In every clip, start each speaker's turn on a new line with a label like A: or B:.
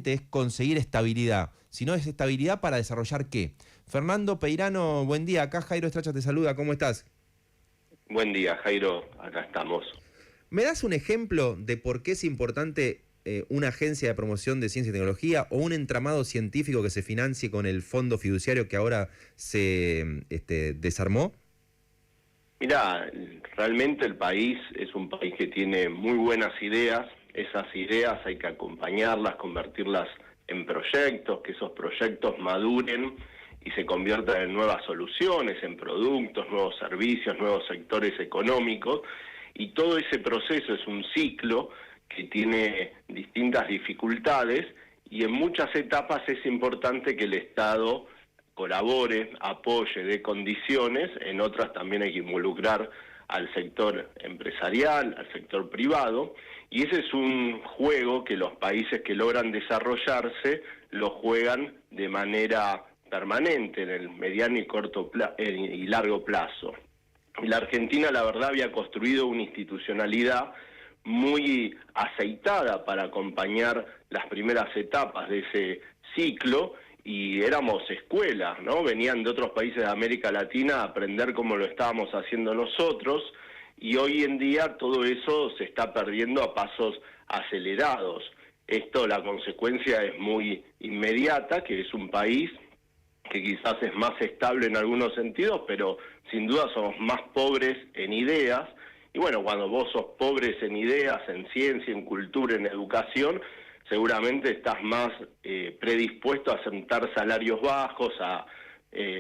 A: es conseguir estabilidad, sino es estabilidad para desarrollar ¿qué? Fernando Peirano, buen día. Acá Jairo Estracha te saluda, ¿cómo estás?
B: Buen día, Jairo, acá estamos.
A: ¿Me das un ejemplo de por qué es importante una agencia de promoción de ciencia y tecnología o un entramado científico que se financie con el fondo fiduciario que ahora se desarmó?
B: Mirá, realmente el país es un país que tiene muy buenas ideas. Esas ideas hay que acompañarlas, convertirlas en proyectos, que esos proyectos maduren y se conviertan en nuevas soluciones, en productos, nuevos servicios, nuevos sectores económicos. Y todo ese proceso es un ciclo que tiene distintas dificultades y en muchas etapas es importante que el Estado colabore, apoye, dé condiciones. En otras también hay que involucrar al sector empresarial, al sector privado, y ese es un juego que los países que logran desarrollarse lo juegan de manera permanente en el mediano y corto y largo plazo. Y la Argentina, la verdad, había construido una institucionalidad muy aceitada para acompañar las primeras etapas de ese ciclo, y éramos escuela, ¿no? Venían de otros países de América Latina a aprender cómo lo estábamos haciendo nosotros, y hoy en día todo eso se está perdiendo a pasos acelerados. Esto, la consecuencia es muy inmediata, que es un país que quizás es más estable en algunos sentidos, pero sin duda somos más pobres en ideas. Y bueno, cuando vos sos pobres en ideas, en ciencia, en cultura, en educación, seguramente estás más predispuesto a aceptar salarios bajos, a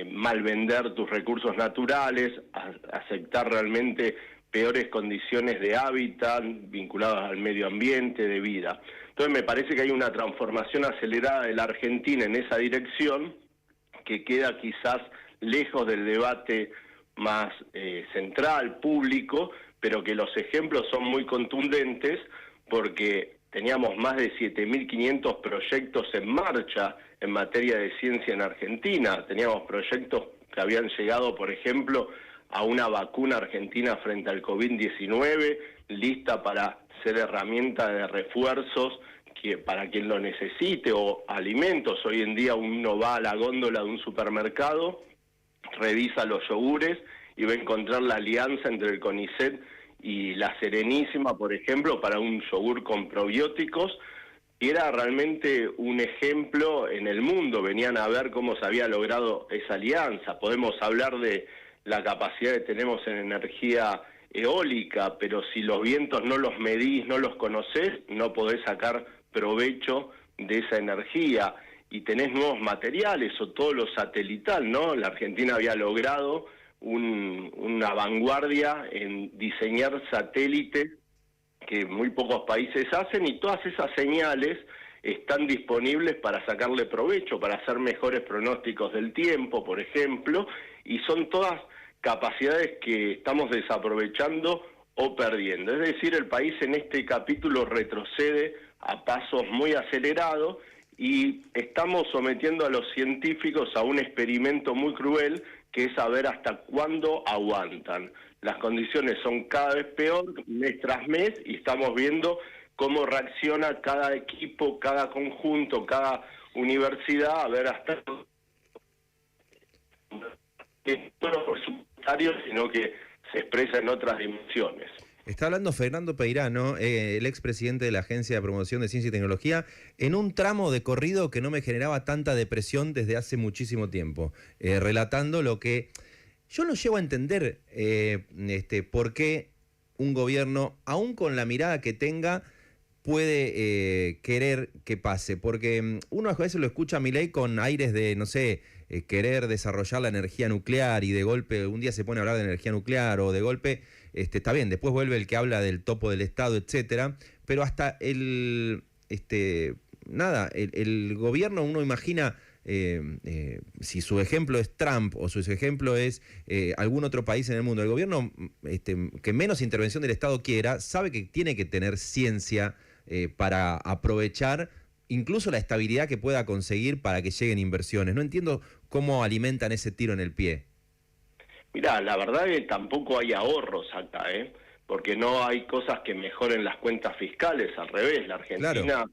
B: malvender tus recursos naturales, a aceptar realmente peores condiciones de hábitat vinculadas al medio ambiente, de vida. Entonces me parece que hay una transformación acelerada de la Argentina en esa dirección, que queda quizás lejos del debate más central, público, pero que los ejemplos son muy contundentes, porque teníamos más de 7.500 proyectos en marcha en materia de ciencia en Argentina. Teníamos proyectos que habían llegado, por ejemplo, a una vacuna argentina frente al COVID-19, lista para ser herramienta de refuerzos para quien lo necesite, o alimentos. Hoy en día uno va a la góndola de un supermercado, revisa los yogures y va a encontrar la alianza entre el CONICET y la Serenísima, por ejemplo, para un yogur con probióticos. Y era realmente un ejemplo en el mundo. Venían a ver cómo se había logrado esa alianza. Podemos hablar de la capacidad que tenemos en energía eólica, pero si los vientos no los medís, no los conocés, no podés sacar provecho de esa energía. Y tenés nuevos materiales, o todo lo satelital, ¿no? La Argentina había logrado una vanguardia en diseñar satélites que muy pocos países hacen, y todas esas señales están disponibles para sacarle provecho, para hacer mejores pronósticos del tiempo, por ejemplo, y son todas capacidades que estamos desaprovechando o perdiendo. Es decir, el país en este capítulo retrocede a pasos muy acelerados, y estamos sometiendo a los científicos a un experimento muy cruel, que es saber hasta cuándo aguantan. Las condiciones son cada vez peor, mes tras mes, y estamos viendo cómo reacciona cada equipo, cada conjunto, cada universidad, a ver hasta no solo presupuestarios, sino que se expresa en otras dimensiones.
A: Está hablando Fernando Peirano, el expresidente de la Agencia de Promoción de Ciencia y Tecnología, en un tramo de corrido que no me generaba tanta depresión desde hace muchísimo tiempo, relatando lo que yo no llego a entender, por qué un gobierno, aún con la mirada que tenga, puede querer que pase, porque uno a veces lo escucha a Milei con aires de, no sé, querer desarrollar la energía nuclear, y de golpe un día se pone a hablar de energía nuclear, o de golpe, está bien, después vuelve el que habla del topo del Estado, etcétera, pero hasta el gobierno, uno imagina, si su ejemplo es Trump o su ejemplo es algún otro país en el mundo, el gobierno que menos intervención del Estado quiera, sabe que tiene que tener ciencia para aprovechar incluso la estabilidad que pueda conseguir para que lleguen inversiones. No entiendo cómo alimentan ese tiro en el pie.
B: Mirá, la verdad es que tampoco hay ahorros acá, porque no hay cosas que mejoren las cuentas fiscales. Al revés, la Argentina,
A: Claro,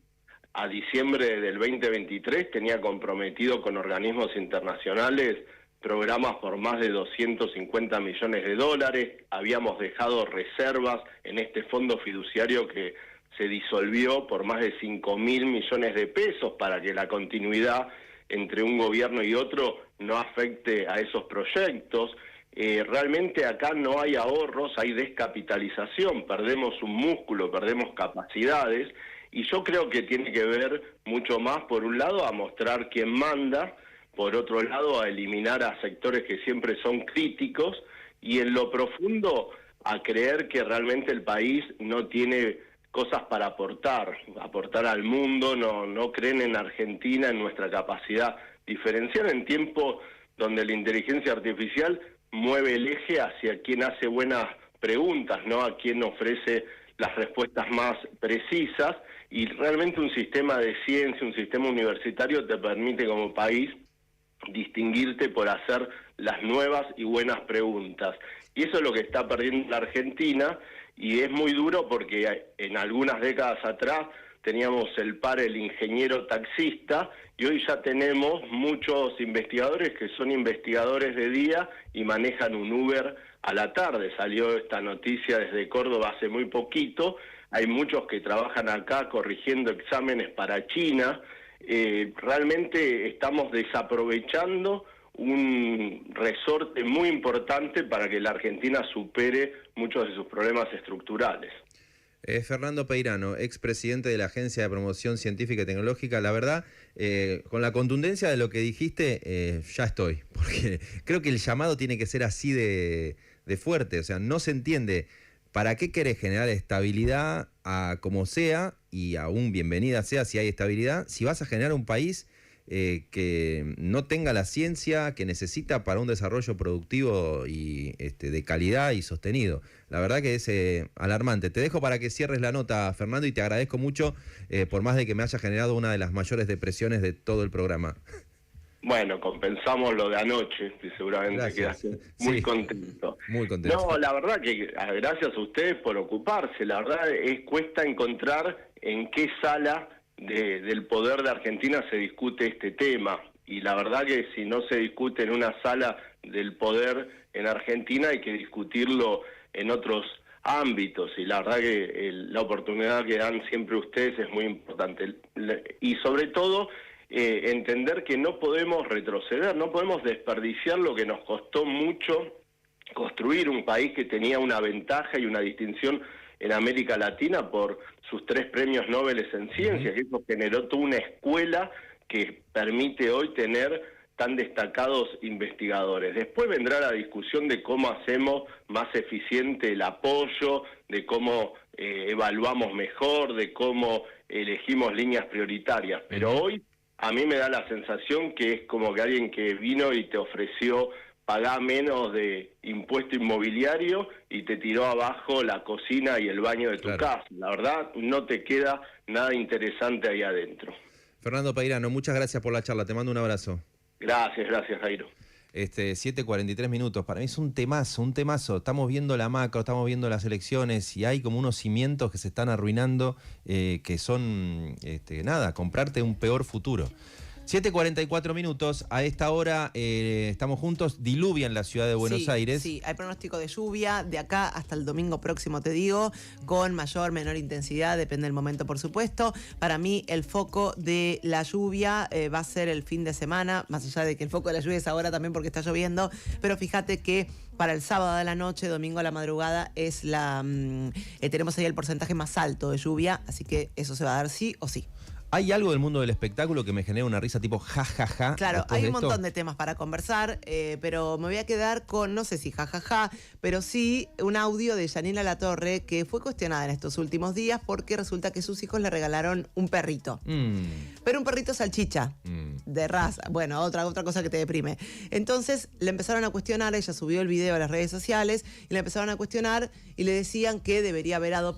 B: a diciembre del 2023 tenía comprometido con organismos internacionales programas por más de 250 millones de dólares, habíamos dejado reservas en este fondo fiduciario que se disolvió por más de 5.000 millones de pesos para que la continuidad entre un gobierno y otro no afecte a esos proyectos. Realmente acá no hay ahorros, hay descapitalización, perdemos un músculo, perdemos capacidades, y yo creo que tiene que ver mucho más, por un lado, a mostrar quién manda, por otro lado, a eliminar a sectores que siempre son críticos, y en lo profundo, a creer que realmente el país no tiene cosas para aportar al mundo, no creen en Argentina, en nuestra capacidad diferencial en tiempo donde la inteligencia artificial mueve el eje hacia quien hace buenas preguntas, no a quien ofrece las respuestas más precisas, y realmente un sistema de ciencia, un sistema universitario te permite como país distinguirte por hacer las nuevas y buenas preguntas. Y eso es lo que está perdiendo la Argentina, y es muy duro porque en algunas décadas atrás teníamos el ingeniero taxista, y hoy ya tenemos muchos investigadores que son investigadores de día y manejan un Uber a la tarde. Salió esta noticia desde Córdoba hace muy poquito. Hay muchos que trabajan acá corrigiendo exámenes para China. Realmente estamos desaprovechando un resorte muy importante para que la Argentina supere muchos de sus problemas estructurales.
A: Fernando Peirano, expresidente de la Agencia de Promoción Científica y Tecnológica. La verdad, con la contundencia de lo que dijiste, ya estoy, porque creo que el llamado tiene que ser así de fuerte. O sea, no se entiende para qué querés generar estabilidad a como sea, y aún bienvenida sea si hay estabilidad, si vas a generar un país que no tenga la ciencia que necesita para un desarrollo productivo y de calidad y sostenido. La verdad que es alarmante. Te dejo para que cierres la nota, Fernando, y te agradezco mucho por más de que me haya generado una de las mayores depresiones de todo el programa.
B: Bueno, compensamos lo de anoche, y seguramente quedaste muy contento.
A: Muy contento.
B: No, la verdad que gracias a ustedes por ocuparse. La verdad cuesta encontrar en qué sala del poder de Argentina se discute este tema, y la verdad que si no se discute en una sala del poder en Argentina hay que discutirlo en otros ámbitos, y la verdad que la oportunidad que dan siempre ustedes es muy importante, y sobre todo entender que no podemos retroceder, no podemos desperdiciar lo que nos costó mucho construir, un país que tenía una ventaja y una distinción en América Latina por sus 3 premios Nobel en ciencias, que eso generó toda una escuela que permite hoy tener tan destacados investigadores. Después vendrá la discusión de cómo hacemos más eficiente el apoyo, de cómo evaluamos mejor, de cómo elegimos líneas prioritarias, pero hoy a mí me da la sensación que es como que alguien que vino y te ofreció pagar menos de impuesto inmobiliario y te tiró abajo la cocina y el baño de tu casa. La verdad, no te queda nada interesante ahí adentro.
A: Fernando Peirano, muchas gracias por la charla. Te mando un abrazo.
B: Gracias, Jairo.
A: 7:43 minutos. Para mí es un temazo. Estamos viendo la macro, estamos viendo las elecciones, y hay como unos cimientos que se están arruinando, que son, comprarte un peor futuro. 7:44 minutos, a esta hora estamos juntos, diluvia en la ciudad de Buenos Aires.
C: Sí, hay pronóstico de lluvia de acá hasta el domingo próximo, te digo, con mayor, menor intensidad, depende del momento, por supuesto. Para mí el foco de la lluvia va a ser el fin de semana, más allá de que el foco de la lluvia es ahora también porque está lloviendo, pero fíjate que para el sábado de la noche, domingo a la madrugada, es tenemos ahí el porcentaje más alto de lluvia, así que eso se va a dar sí o sí.
A: Hay algo del mundo del espectáculo que me genera una risa tipo jajaja.
C: Claro, hay un montón de temas para conversar, pero me voy a quedar con, no sé si jajaja, pero sí un audio de Yanina Latorre que fue cuestionada en estos últimos días porque resulta que sus hijos le regalaron un perrito. Pero un perrito salchicha, de raza. Bueno, otra cosa que te deprime. Entonces le empezaron a cuestionar, ella subió el video a las redes sociales y le empezaron a cuestionar y le decían que debería haber adoptado